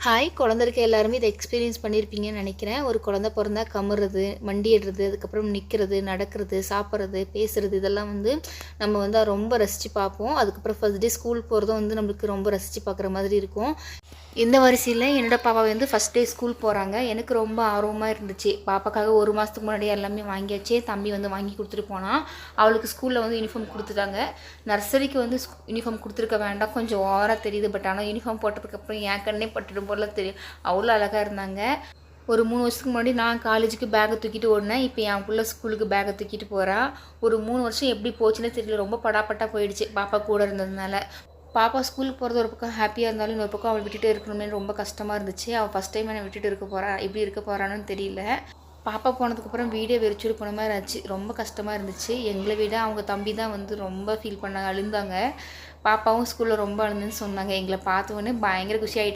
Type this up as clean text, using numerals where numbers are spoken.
Hi! குழந்த இருக்க எல்லாருமே இத எக்ஸ்பீரியன்ஸ் பண்ணியிருப்பீங்கன்னு நெனைக்கிறேன். ஒரு குழந்த பொறந்தா கமுறது, மண்டியிடுறது, அதுக்கப்புறம் நிக்கிறது, நடக்கிறது, சாப்பிட்றது, பேசுறது இதெல்லாம் நம்ம ரொம்ப ரசிச்சு பார்ப்போம். அதுக்கப்புறம் ஃபர்ஸ்ட் டே ஸ்கூல் போறதும் நம்மளுக்கு ரொம்ப ரசிச்சு பார்க்குற மாதிரி இருக்கும். இந்த வரிசையில என்னோட பாப்பா ஃபர்ஸ்ட் டே ஸ்கூல் போறாங்க. எனக்கு ரொம்ப ஆர்வமா இருந்துச்சு. பாப்பாக்காக 1 மாசத்துக்கு முன்னாடியே எல்லாமே வாங்கியாச்சு. தம்பி வாங்கி குடுத்துட்டு போனான். அவளுக்கு ஸ்கூல்ல யூனிஃபார்ம் குடுத்துட்டாங்க. நர்சரிக்கு யூனிஃபார்ம் குடுத்துருக்க வேண்டாம். கொஞ்சம் ஓவரா தெரியுது. பட் ஆனா யூனிஃபார்ம் போட்டதுக்கப்புறம் என் கண்ணே பட்டுடும் போல தெரியும். அவ்வளோ அழகா இருந்தாங்க. ஒரு 3 வருஷத்துக்கு முன்னாடி நான் காலேஜுக்கு பேக்க தூக்கிட்டு ஓடுனேன். இப்போ என் புள்ள ஸ்கூலுக்கு பேக்க தூக்கிட்டு போறா. ஒரு 3 வருஷம் எப்படி போச்சுன்னே தெரியல. ரொம்ப படாப்பட்டா போயிடுச்சு பாப்பா கூட இருந்ததுனால. பாப்பா ஸ்கூலுக்கு போகிறது ஒரு பக்கம் ஹாப்பியாக இருந்தாலும் இன்னொரு பக்கம் அவளை விட்டுட்டு இருக்கணுமே ரொம்ப கஷ்டமாக இருந்துச்சு. அவள் ஃபஸ்ட் டைம் என்னை விட்டுட்டு இருக்க போகிறா, எப்படி இருக்க போகிறான்னு தெரியல. பாப்பா போனதுக்கப்புறம் வீடே வெறிச்சூர் போன மாதிரி ஆச்சு. ரொம்ப கஷ்டமாக இருந்துச்சு. எங்களை விட அவங்க தம்பி தான் ரொம்ப ஃபீல் பண்ணாங்க, அழுந்தாங்க. பாப்பாவும் ஸ்கூலில் ரொம்ப அழுந்துன்னு சொன்னாங்க. எங்களை பார்த்தோன்னே பயங்கர குஷி ஆகிட்டாங்க.